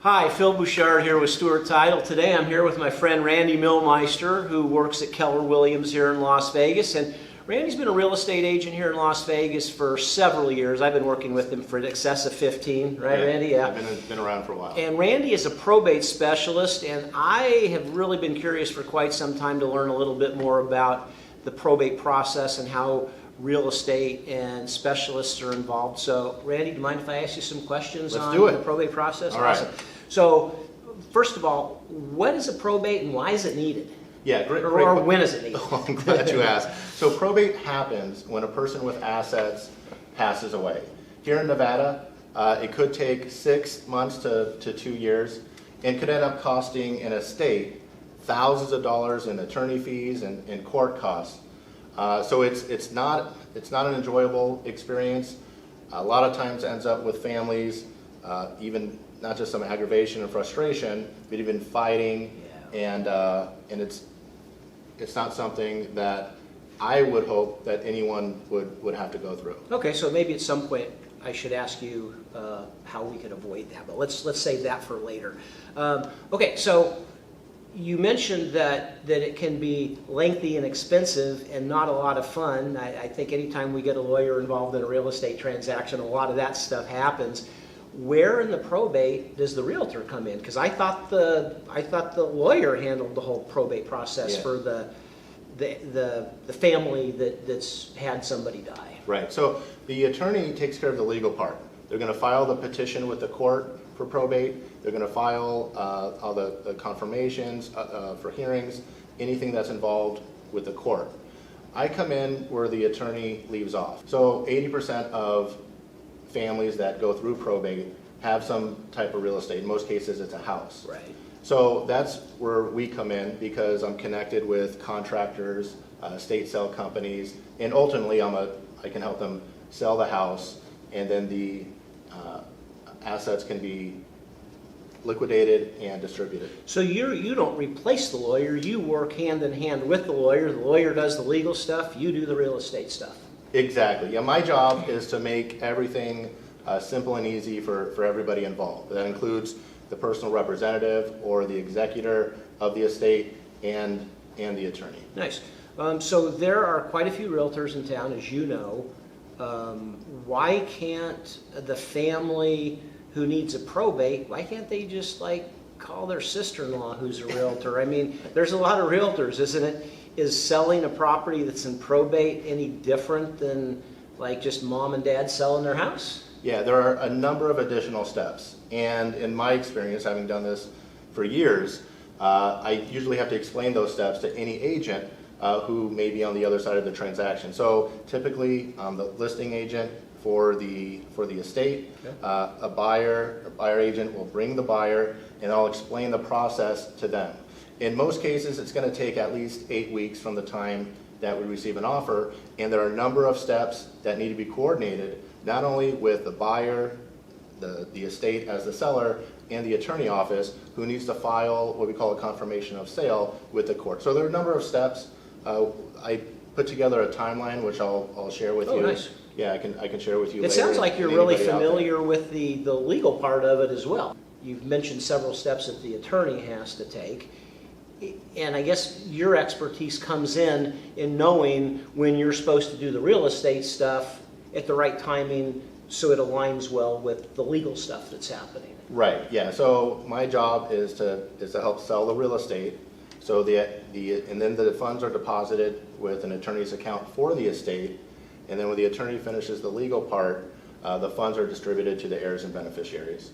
Hi, Phil Bouchard here with Stewart Title. Today I'm here with my friend Randy Milmeister, who works at Keller Williams here in Las Vegas. And Randy's been a real estate agent here in Las Vegas for several years. I've been working with him for in excess of 15, right, Randy? Yeah, I've been around for a while. And Randy is a probate specialist, and I have really been curious for quite some time to learn a little bit more about the probate process and how real estate and specialists are involved. So, Randy, do you mind if I ask you some questions on the probate process? All right. Awesome. So, first of all, what is a probate and why is it needed? Yeah, great. Or when is it needed? Oh, I'm glad you asked. So probate happens when a person with assets passes away. Here in Nevada, it could take 6 months to 2 years and could end up costing an estate thousands of dollars in attorney fees and court costs. So it's not an enjoyable experience. A lot of times ends up with families, even not just some aggravation and frustration, but even fighting, and it's not something that I would hope that anyone would have to go through. Okay, so maybe at some point I should ask you how we could avoid that, but let's save that for later. Okay, so you mentioned that it can be lengthy and expensive and not a lot of fun. I think anytime we get a lawyer involved in a real estate transaction, a lot of that stuff happens. Where in the probate does the realtor come in? Because I thought the lawyer handled the whole probate process for the family that's had somebody die. Right. So the attorney takes care of the legal part. They're going to file the petition with the court for probate. They're going to file all the confirmations for hearings, anything that's involved with the court. I come in where the attorney leaves off. So 80% of families that go through probate have some type of real estate. In most cases, it's a house. Right. So that's where we come in because I'm connected with contractors, estate sale companies, and ultimately I can help them sell the house, and then the assets can be liquidated and distributed. So you don't replace the lawyer, you work hand in hand with the lawyer does the legal stuff, you do the real estate stuff. Exactly. Yeah, my job is to make everything simple and easy for everybody involved. That includes the personal representative or the executor of the estate and the attorney. Nice. So there are quite a few realtors in town, as you know. Why can't the family who needs a probate, why can't they just call their sister-in-law who's a realtor? I mean, there's a lot of realtors, isn't it? Is selling a property that's in probate any different than just mom and dad selling their house? Yeah, there are a number of additional steps. And in my experience, having done this for years, I usually have to explain those steps to any agent who may be on the other side of the transaction. So typically, the listing agent for the estate, a buyer agent will bring the buyer, and I'll explain the process to them. In most cases, it's going to take at least 8 weeks from the time that we receive an offer, and there are a number of steps that need to be coordinated, not only with the buyer, the estate as the seller, and the attorney office, who needs to file what we call a confirmation of sale with the court. So there are a number of steps. I put together a timeline, which I'll share with you. Oh, nice. Yeah, I can share with you later. It sounds like you're really familiar with the legal part of it as well. You've mentioned several steps that the attorney has to take. And I guess your expertise comes in knowing when you're supposed to do the real estate stuff at the right timing so it aligns well with the legal stuff that's happening. Right, yeah. So my job is to help sell the real estate. So and then the funds are deposited with an attorney's account for the estate, and then when the attorney finishes the legal part, the funds are distributed to the heirs and beneficiaries.